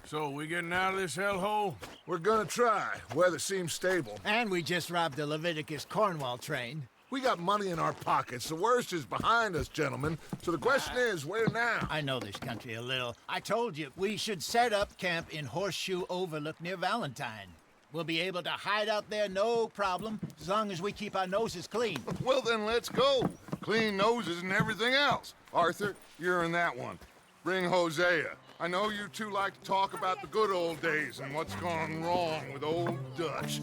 So, we getting out of this hellhole? We're gonna try. Weather seems stable. And we just robbed the Leviticus Cornwall train. We got money in our pockets. The worst is behind us, gentlemen. So the question is, where now? I know this country a little. I told you, we should set up camp in Horseshoe Overlook near Valentine. We'll be able to hide out there, no problem, as long as we keep our noses clean. Well, then let's go. Clean noses and everything else. Arthur, you're in that one. Bring Hosea. I know you two like to talk about the good old days and what's gone wrong with old Dutch.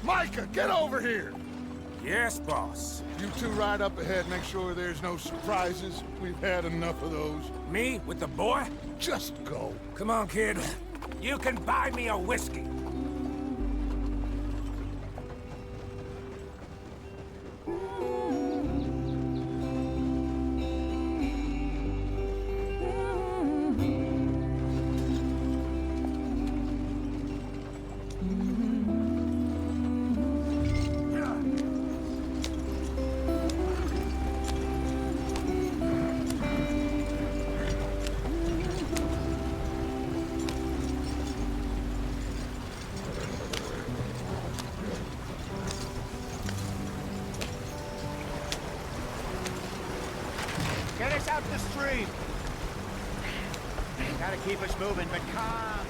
Micah, get over here! Yes, boss. You two ride up ahead, make sure there's no surprises. We've had enough of those. Me with the boy? Just go. Come on, kid. You can buy me a whiskey. Get us out the stream. Gotta keep us moving, but calm.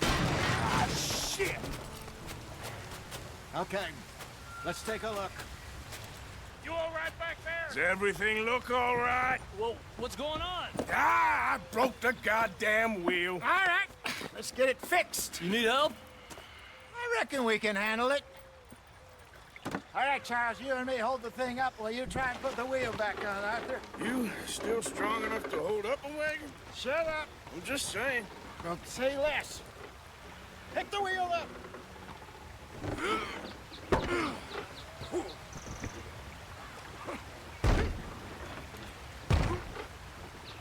Ah, shit! Okay, let's take a look. You all right back there? Does everything look all right? Well, what's going on? Ah, I broke the goddamn wheel. All right, let's get it fixed. You need help? I reckon we can handle it. All right, Charles, you and me hold the thing up while you try and put the wheel back on, Arthur. You still strong enough to hold up a wagon? Shut up. I'm just saying. Don't say less. Pick the wheel up.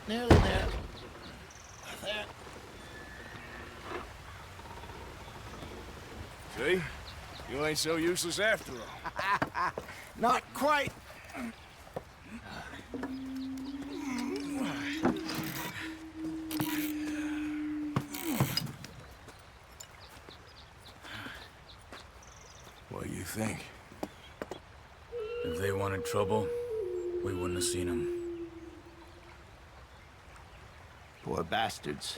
Nearly there. There. See? You ain't so useless after all. Not quite. What do you think? If they wanted trouble, we wouldn't have seen them. Poor bastards.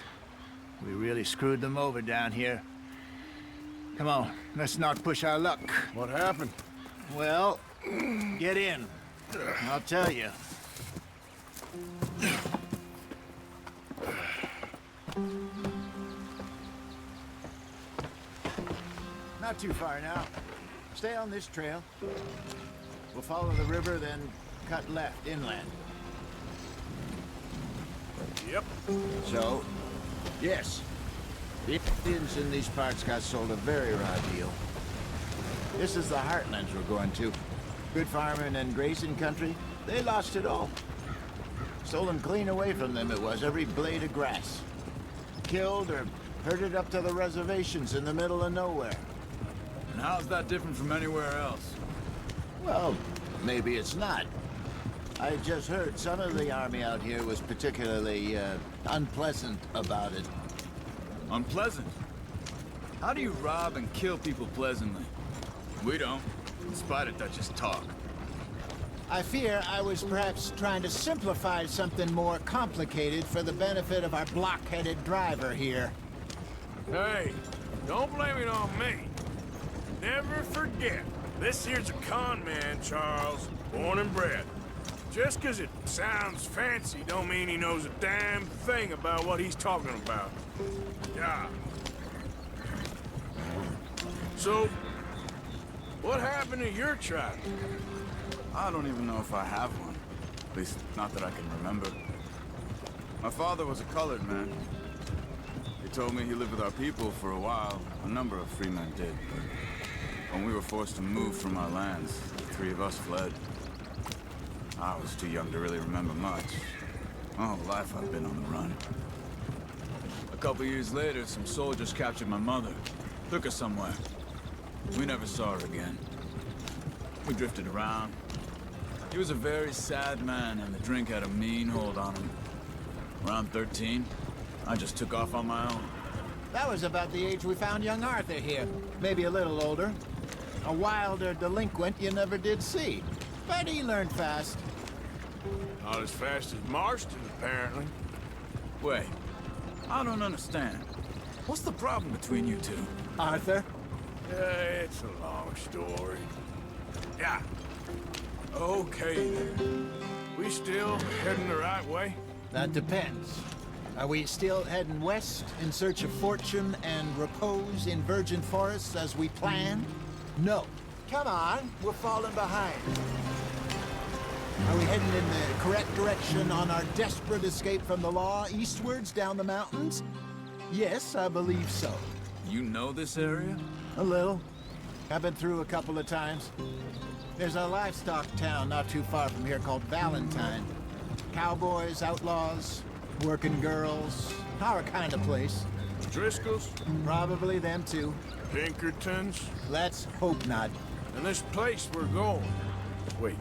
We really screwed them over down here. Come on, let's not push our luck. What happened? Well, get in. I'll tell you. Not too far now. Stay on this trail. We'll follow the river, then cut left inland. Yep. So, yes. The Indians in these parts got sold a very raw deal. This is the heartlands we're going to. Good farming and grazing country, they lost it all. Stolen clean away from them it was, every blade of grass. Killed or herded up to the reservations in the middle of nowhere. And how's that different from anywhere else? Well, maybe it's not. I just heard some of the army out here was particularly, unpleasant about it. Unpleasant? How do you rob and kill people pleasantly? We don't, in spite of Dutch's talk. I fear I was perhaps trying to simplify something more complicated for the benefit of our block-headed driver here. Hey, don't blame it on me. Never forget, this here's a con man, Charles, born and bred. Just 'cause it sounds fancy don't mean he knows a damn thing about what he's talking about. Yeah. So, what happened to your tribe? I don't even know if I have one. At least, not that I can remember. My father was a colored man. He told me he lived with our people for a while. A number of free men did, but when we were forced to move from our lands, the three of us fled. I was too young to really remember much. My whole life I've been on the run. A couple years later, some soldiers captured my mother. Took her somewhere. We never saw her again. We drifted around. He was a very sad man, and the drink had a mean hold on him. Around 13, I just took off on my own. That was about the age we found young Arthur here. Maybe a little older. A wilder delinquent you never did see. But he learned fast. Not as fast as Marston, apparently. Wait, I don't understand. What's the problem between you two? Arthur? It's a long story. Yeah. Okay, then. We still heading the right way? That depends. Are we still heading west in search of fortune and repose in virgin forests as we planned? No. Come on, we're falling behind. Are we heading in the correct direction on our desperate escape from the law eastwards down the mountains? Yes, I believe so. You know this area? A little. I've been through a couple of times. There's a livestock town not too far from here called Valentine. Cowboys, outlaws, working girls, our kind of place. Driscoll's? Probably them too. Pinkertons? Let's hope not. And this place we're going. Wait,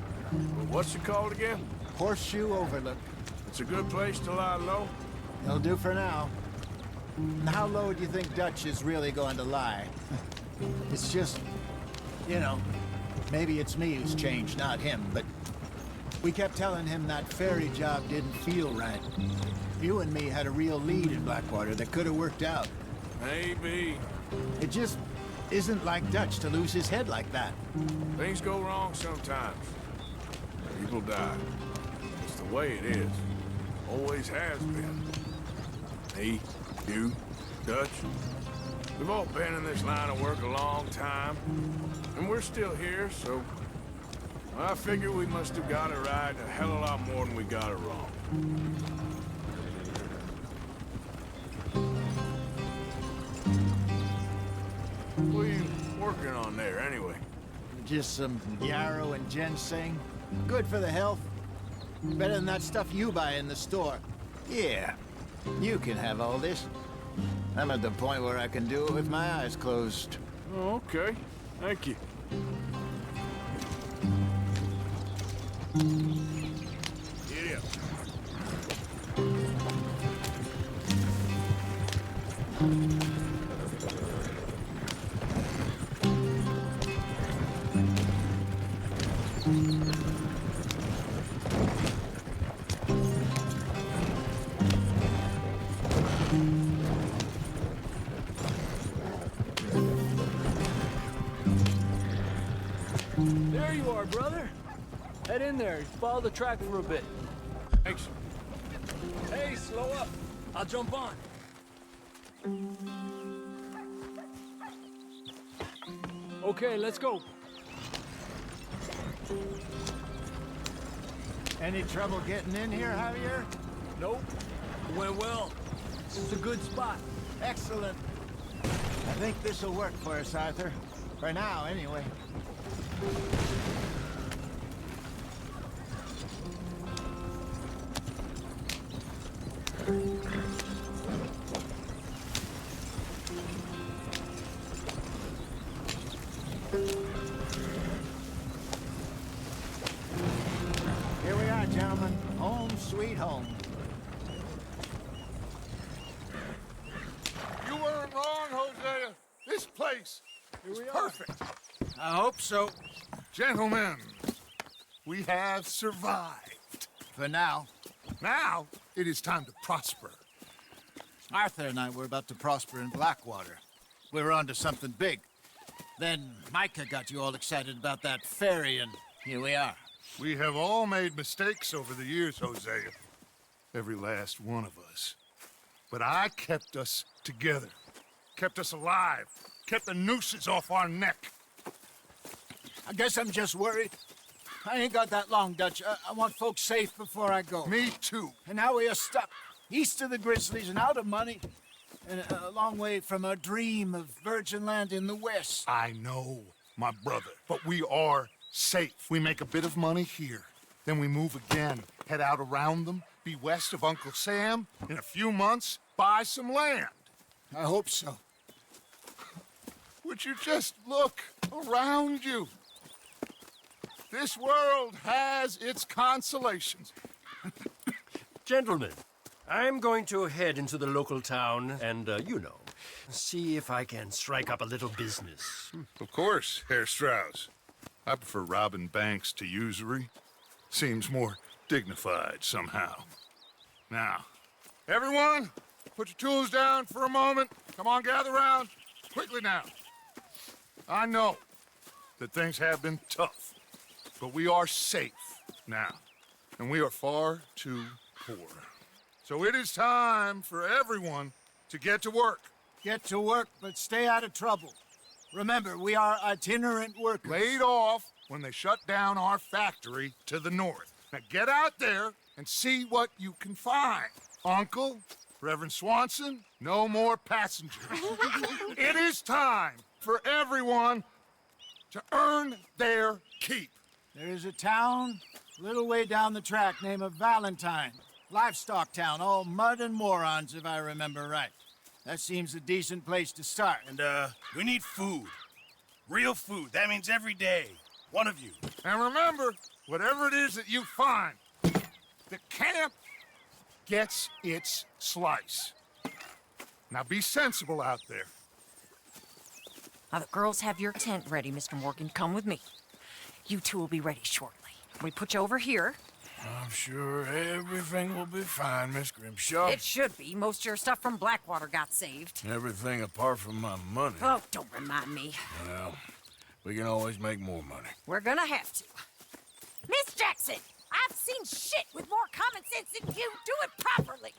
what's it called again? Horseshoe Overlook. It's a good place to lie low? It'll do for now. And how low do you think Dutch is really going to lie? It's just, you know, maybe it's me who's changed, not him, but we kept telling him that ferry job didn't feel right. You and me had a real lead in Blackwater that could have worked out. Maybe. It just isn't like Dutch to lose his head like that. Things go wrong sometimes. People die. It's the way it is. Always has been. Me, you, Dutch. We've all been in this line of work a long time. And we're still here, so I figure we must have got it right a hell of a lot more than we got it wrong. What are you working on there, anyway? Just some yarrow and ginseng. Good for the health. Better than that stuff you buy in the store. Yeah, you can have all this. I'm at the point where I can do it with my eyes closed. Oh, okay. Thank you. Giddy up. There you are, brother. Head in there. Follow the track for a bit. Thanks. Hey, slow up. I'll jump on. Okay, let's go. Any trouble getting in here, Javier? Nope. Went well. This is a good spot. Excellent. I think this'll work for us, Arthur. For now, anyway. Here we are, gentlemen. Home sweet home. You weren't wrong, Hosea. This place is perfect. I hope so. Gentlemen, We have survived. For now, Now, it is time to prosper. Arthur and I were about to prosper in Blackwater. We were onto something big. Then Micah got you all excited about that ferry, and here we are. We have all made mistakes over the years, Hosea. Every last one of us. But I kept us together. Kept us alive. Kept the nooses off our neck. I guess I'm just worried. I ain't got that long, Dutch. I want folks safe before I go. Me too. And now we are stuck east of the Grizzlies and out of money, and a long way from our dream of virgin land in the west. I know, my brother. But we are safe. We make a bit of money here. Then we move again. Head out around them. Be west of Uncle Sam. In a few months, buy some land. I hope so. Would you just look around you? This world has its consolations. Gentlemen, I'm going to head into the local town and, see if I can strike up a little business. Of course, Herr Strauss. I prefer robbing banks to usury. Seems more dignified somehow. Now, everyone, put your tools down for a moment. Come on, gather round. Quickly now. I know that things have been tough, but we are safe now, and we are far too poor. So it is time for everyone to get to work. Get to work, but stay out of trouble. Remember, we are itinerant workers. Laid off when they shut down our factory to the north. Now get out there and see what you can find. Uncle, Reverend Swanson, no more passengers. It is time for everyone to earn their keep. There is a town a little way down the track named Valentine. Livestock town, all mud and morons, if I remember right. That seems a decent place to start. And, we need food. Real food. That means every day. One of you. And remember, whatever it is that you find, the camp gets its slice. Now be sensible out there. Now the girls have your tent ready, Mr. Morgan. Come with me. You two will be ready shortly. We put you over here. I'm sure everything will be fine, Miss Grimshaw. It should be. Most of your stuff from Blackwater got saved. Everything apart from my money. Oh, don't remind me. Well, we can always make more money. We're gonna have to. Miss Jackson, I've seen shit with more common sense than you. Do it properly.